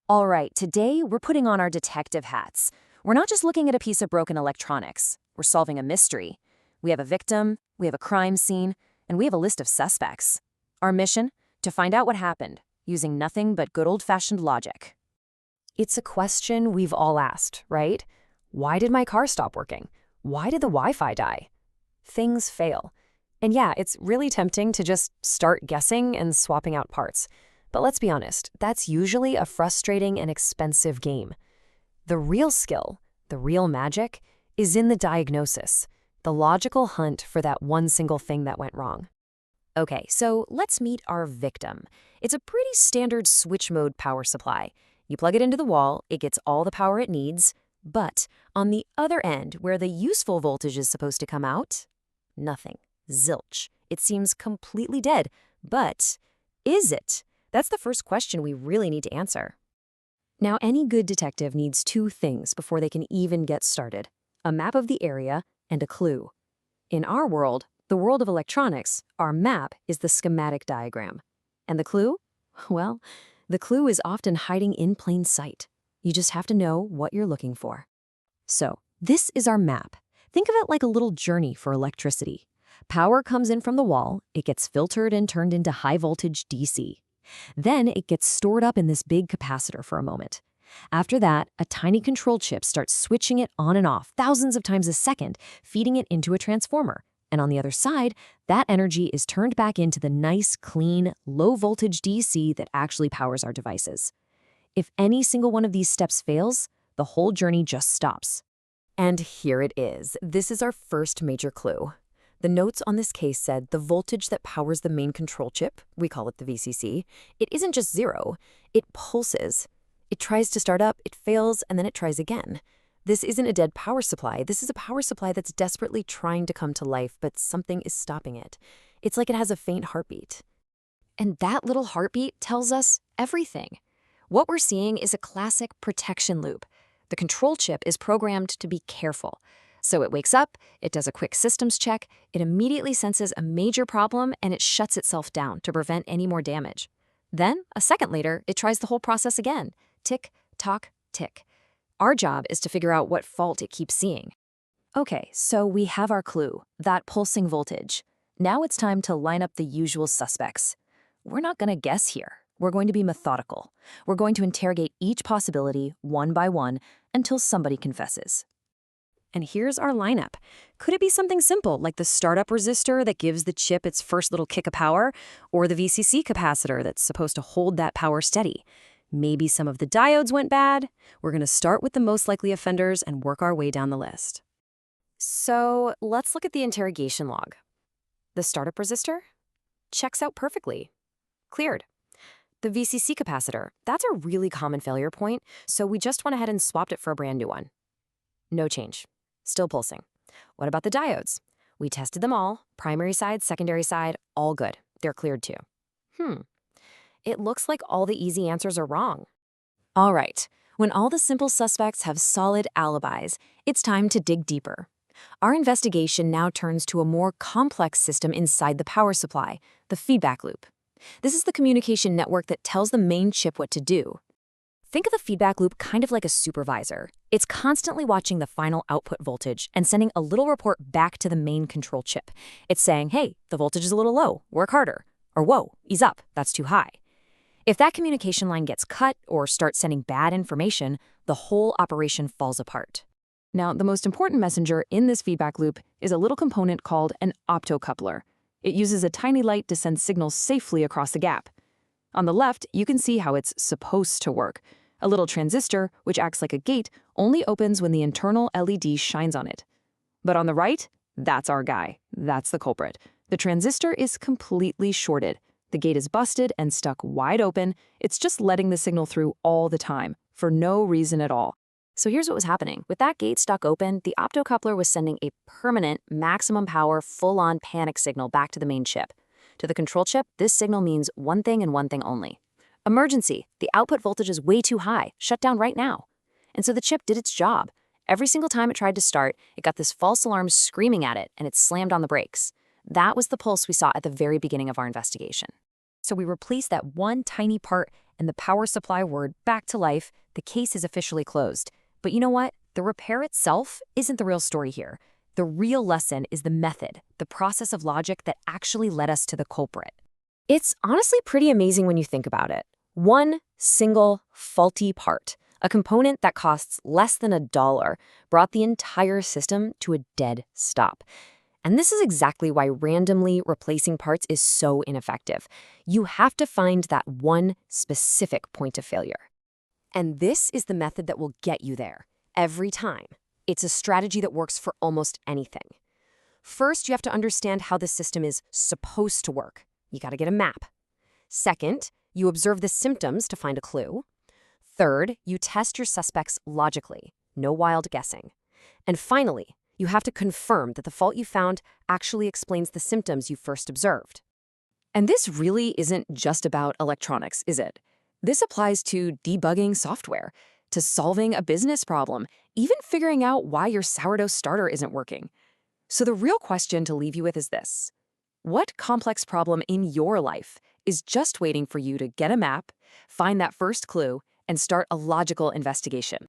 All right, today we're putting on our detective hats. We're not just looking at a piece of broken electronics. We're solving a mystery. We have a victim, we have a crime scene, and we have a list of suspects. Our mission? To find out what happened, using nothing but good old-fashioned logic. It's a question we've all asked, right? Why did my car stop working? Why did the Wi-Fi die? Things fail. And yeah, it's really tempting to just start guessing and swapping out parts. But let's be honest, that's usually a frustrating and expensive game. The real skill, the real magic, is in the diagnosis, the logical hunt for that one single thing that went wrong. Okay, so let's meet our victim. It's a pretty standard switch mode power supply. You plug it into the wall, it gets all the power it needs, but on the other end, where the useful voltage is supposed to come out, nothing. Zilch. It seems completely dead, but is it? That's the first question we really need to answer. Now, any good detective needs two things before they can even get started: a map of the area and a clue. In our world, the world of electronics, our map is the schematic diagram. And the clue? Well, the clue is often hiding in plain sight. You just have to know what you're looking for. So, this is our map. Think of it like a little journey for electricity. Power comes in from the wall, it gets filtered and turned into high-voltage DC. Then it gets stored up in this big capacitor for a moment. After that, a tiny control chip starts switching it on and off thousands of times a second, feeding it into a transformer. And on the other side, that energy is turned back into the nice, clean, low-voltage DC that actually powers our devices. If any single one of these steps fails, the whole journey just stops. And here it is. This is our first major clue. The notes on this case said the voltage that powers the main control chip, we call it the VCC, it isn't just zero, it pulses. It tries to start up, it fails, and then it tries again. This isn't a dead power supply. This is a power supply that's desperately trying to come to life, but something is stopping it. It's like it has a faint heartbeat. And that little heartbeat tells us everything. What we're seeing is a classic protection loop. The control chip is programmed to be careful. So it wakes up, it does a quick systems check, it immediately senses a major problem, and it shuts itself down to prevent any more damage. Then, a second later, it tries the whole process again. Tick, tock, tick. Our job is to figure out what fault it keeps seeing. Okay, so we have our clue, that pulsing voltage. Now it's time to line up the usual suspects. We're not going to guess here. We're going to be methodical. We're going to interrogate each possibility one by one until somebody confesses. And here's our lineup. Could it be something simple, like the startup resistor that gives the chip its first little kick of power, or the VCC capacitor that's supposed to hold that power steady? Maybe some of the diodes went bad? We're going to start with the most likely offenders and work our way down the list. So let's look at the interrogation log. The startup resistor? Checks out perfectly. Cleared. The VCC capacitor, that's a really common failure point, so we just went ahead and swapped it for a brand new one. No change. Still pulsing. What about the diodes? We tested them all, primary side, secondary side, all good. They're cleared too. It looks like all the easy answers are wrong. All right, when all the simple suspects have solid alibis, it's time to dig deeper. Our investigation now turns to a more complex system inside the power supply, the feedback loop. This is the communication network that tells the main chip what to do. Think of the feedback loop kind of like a supervisor. It's constantly watching the final output voltage and sending a little report back to the main control chip. It's saying, hey, the voltage is a little low, work harder. Or whoa, ease up, that's too high. If that communication line gets cut or starts sending bad information, the whole operation falls apart. Now, the most important messenger in this feedback loop is a little component called an optocoupler. It uses a tiny light to send signals safely across the gap. On the left, you can see how it's supposed to work. A little transistor, which acts like a gate, only opens when the internal LED shines on it. But on the right, that's our guy. That's the culprit. The transistor is completely shorted. The gate is busted and stuck wide open. It's just letting the signal through all the time, for no reason at all. So here's what was happening. With that gate stuck open, the optocoupler was sending a permanent, maximum power, full-on panic signal back to the main chip. To the control chip, this signal means one thing and one thing only. Emergency. The output voltage is way too high. Shut down right now. And so the chip did its job. Every single time it tried to start, it got this false alarm screaming at it, and it slammed on the brakes. That was the pulse we saw at the very beginning of our investigation. So we replaced that one tiny part and the power supply word back to life, the case is officially closed. But you know what? The repair itself isn't the real story here. The real lesson is the method, the process of logic that actually led us to the culprit. It's honestly pretty amazing when you think about it. One single faulty part, a component that costs less than $1, brought the entire system to a dead stop. And this is exactly why randomly replacing parts is so ineffective. You have to find that one specific point of failure. And this is the method that will get you there, every time. It's a strategy that works for almost anything. First, you have to understand how the system is supposed to work. You got to get a map. Second, you observe the symptoms to find a clue. Third, you test your suspects logically, no wild guessing. And finally, you have to confirm that the fault you found actually explains the symptoms you first observed. And this really isn't just about electronics, is it? This applies to debugging software, to solving a business problem, even figuring out why your sourdough starter isn't working. So the real question to leave you with is this: what complex problem in your life is just waiting for you to get a map, find that first clue, and start a logical investigation?